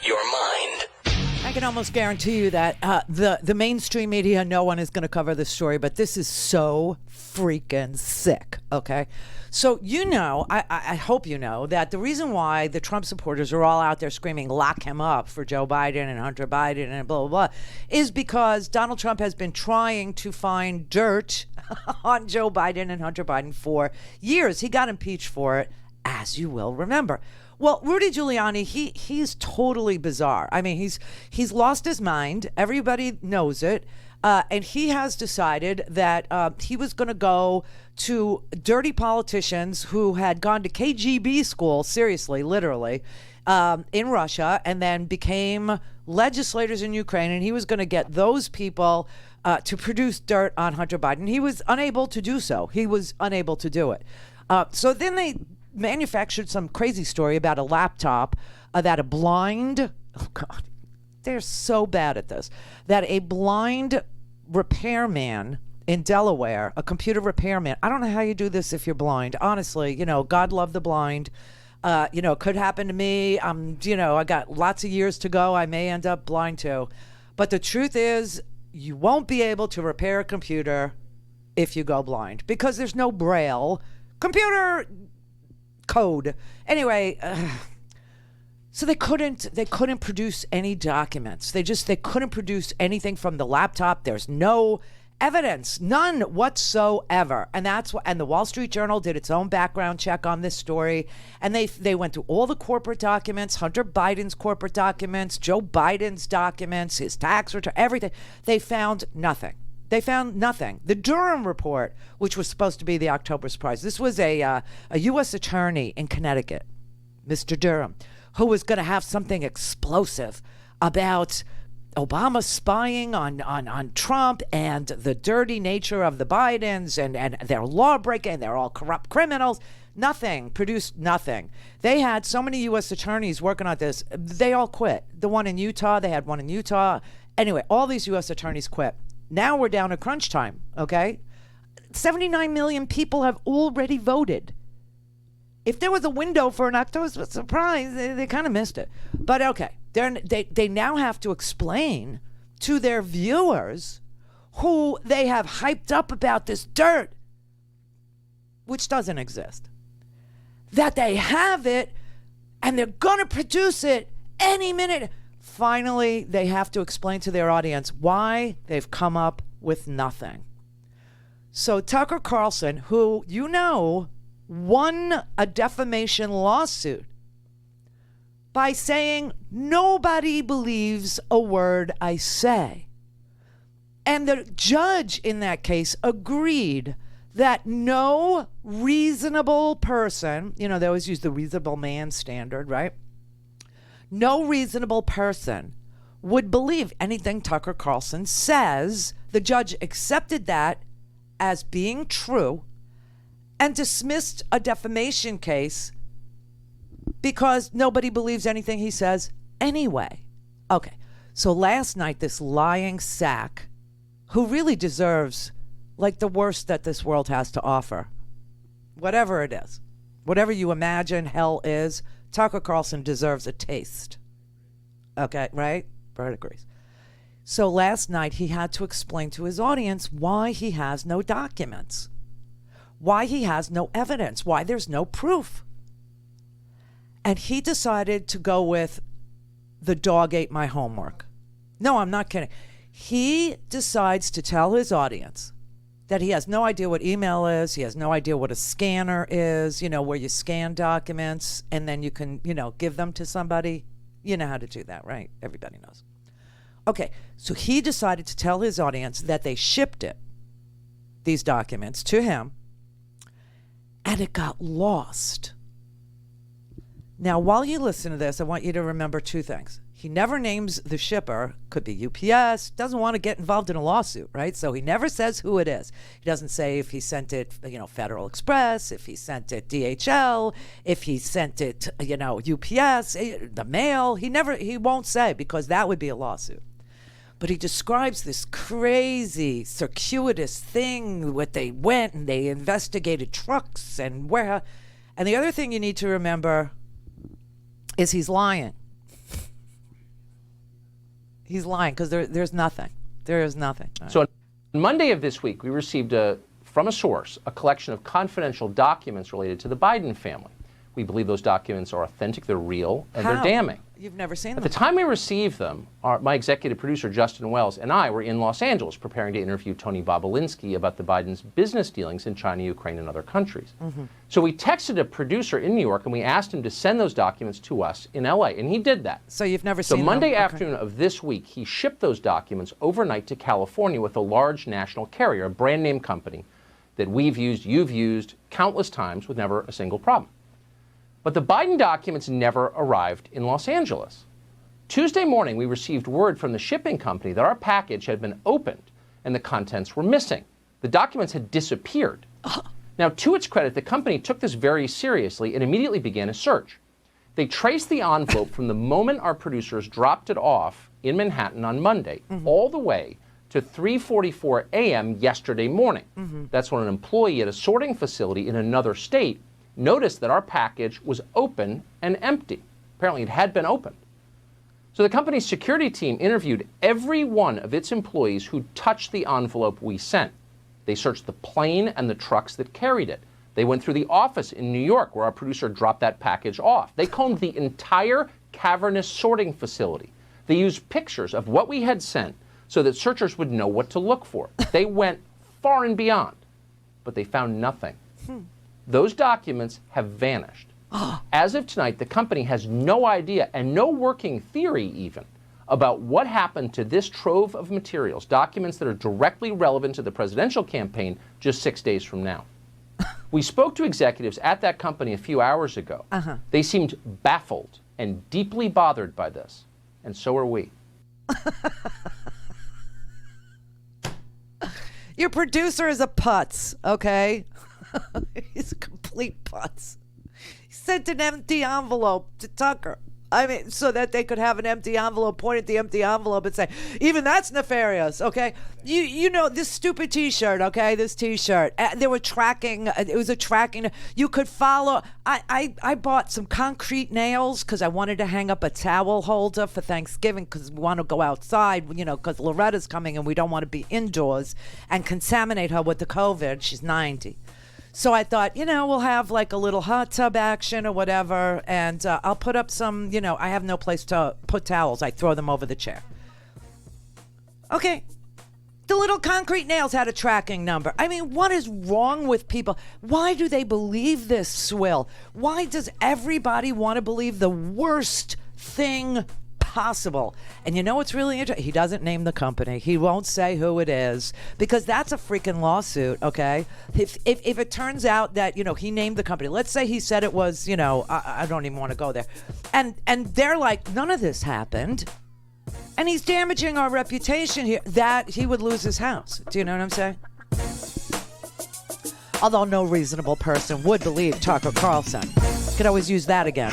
your mind. I can almost guarantee you that the mainstream media, no one is going to cover this story, but this is so freaking sick, okay? So I hope you know that the reason why the Trump supporters are all out there screaming, lock him up for Joe Biden and Hunter Biden and blah, blah, blah, is because Donald Trump has been trying to find dirt on Joe Biden and Hunter Biden for years. He got impeached for it, as you will remember. Well, Rudy Giuliani, he's totally bizarre. I mean, he's lost his mind. Everybody knows it. And he has decided that he was going to go to dirty politicians who had gone to KGB school, seriously, literally, in Russia, and then became legislators in Ukraine. And he was going to get those people to produce dirt on Hunter Biden. He was unable to do so. He was unable to do it. So then they manufactured some crazy story about a laptop that a blind, oh God, they're so bad at this, that a blind repairman in Delaware, a computer repairman, I don't know how you do this if you're blind. Honestly, God love the blind. It could happen to me. I got lots of years to go. I may end up blind too. But the truth is, you won't be able to repair a computer if you go blind because there's no Braille computer code. Anyway, so they couldn't produce any documents. They couldn't produce anything from the laptop. There's no evidence, none whatsoever. And and the Wall Street Journal did its own background check on this story, and they went through all the corporate documents, Hunter Biden's corporate documents, Joe Biden's documents, his tax return, everything. They found nothing. The Durham report, which was supposed to be the October surprise, this was a U.S. attorney in Connecticut, Mr. Durham, who was going to have something explosive about Obama spying on Trump and the dirty nature of the Bidens and their law breaking. They're all corrupt criminals. Nothing, produced nothing. They had so many U.S. attorneys working on this. They all quit. The one in Utah, they had one in Utah. Anyway, all these U.S. attorneys quit. Now we're down to crunch time, okay? 79 million people have already voted. If there was a window for an October surprise, they kind of missed it. But okay, they now have to explain to their viewers who they have hyped up about this dirt, which doesn't exist, that they have it and they're going to produce it any minute. Finally, they have to explain to their audience why they've come up with nothing. So Tucker Carlson, who won a defamation lawsuit by saying nobody believes a word I say. And the judge in that case agreed that no reasonable person, they always use the reasonable man standard, right? No reasonable person would believe anything Tucker Carlson says. The judge accepted that as being true and dismissed a defamation case because nobody believes anything he says anyway. Okay, so last night, this lying sack, who really deserves like the worst that this world has to offer, whatever it is, whatever you imagine hell is, Tucker Carlson deserves a taste. Okay, right? Bert agrees. So last night he had to explain to his audience why he has no documents, why he has no evidence, why there's no proof. And he decided to go with the dog ate my homework. No, I'm not kidding. He decides to tell his audience that he has no idea what email is. He has no idea what a scanner is, where you scan documents and then you can, give them to somebody. You know how to do that, right? Everybody knows. Okay, so he decided to tell his audience that they shipped these documents to him, and it got lost. Now, while you listen to this, I want you to remember two things. He never names the shipper, could be UPS, doesn't want to get involved in a lawsuit, right? So he never says who it is. He doesn't say if he sent it, Federal Express, if he sent it DHL, if he sent it, UPS, the mail. He won't say because that would be a lawsuit. But he describes this crazy, circuitous thing where they went and they investigated trucks and where. And the other thing you need to remember is he's lying. He's lying because there's nothing. There is nothing. So on Monday of this week, we received from a source a collection of confidential documents related to the Biden family. We believe those documents are authentic, they're real, and they're damning. You've never seen them? At the time we received them, my executive producer, Justin Wells, and I were in Los Angeles preparing to interview Tony Bobolinsky about the Biden's business dealings in China, Ukraine, and other countries. So we texted a producer in New York, and we asked him to send those documents to us in L.A., and he did that. So you've never seen them? So Monday afternoon of this week, he shipped those documents overnight to California with a large national carrier, a brand-name company that we've used, you've used countless times with never a single problem. But the Biden documents never arrived in Los Angeles. Tuesday morning, we received word from the shipping company that our package had been opened and the contents were missing. The documents had disappeared. Now, to its credit, the company took this very seriously and immediately began a search. They traced the envelope from the moment our producers dropped it off in Manhattan on Monday all the way to 3:44 a.m. yesterday morning. That's when an employee at a sorting facility in another state noticed that our package was open and empty. Apparently it had been opened. So the company's security team interviewed every one of its employees who touched the envelope we sent. They searched the plane and the trucks that carried it. They went through the office in New York where our producer dropped that package off. They combed the entire cavernous sorting facility. They used pictures of what we had sent so that searchers would know what to look for. They went far and beyond, but they found nothing. Those documents have vanished. As of tonight, the company has no idea and no working theory even about what happened to this trove of materials, documents that are directly relevant to the presidential campaign just 6 days from now. We spoke to executives at that company a few hours ago. They seemed baffled and deeply bothered by this, and so are we. Your producer is a putz, okay? He's a complete putz. He sent an empty envelope to Tucker. I mean, so that they could have an empty envelope, point at the empty envelope and say, even that's nefarious, okay? You know, this stupid T-shirt, okay? This T-shirt. They were tracking, it was a tracking. You could follow. I bought some concrete nails because I wanted to hang up a towel holder for Thanksgiving because we want to go outside, you know, because Loretta's coming and we don't want to be indoors and contaminate her with the COVID. She's 90. So I thought, you know, we'll have like a little hot tub action or whatever, and I'll put up some, you know, I have no place to put towels. I throw them over the chair. Okay. The little concrete nails had a tracking number. I mean, what is wrong with people? Why do they believe this swill? Why does everybody want to believe the worst thing possible? And you know what's really interesting? He doesn't name the company. He won't say who it is because that's a freaking lawsuit, okay? If it turns out that, you know, he named the company, let's say he said it was, you know, I don't even want to go there. And they're like, none of this happened. And he's damaging our reputation here, that he would lose his house. Do you know what I'm saying? Although no reasonable person would believe Tucker Carlson. Could always use that again.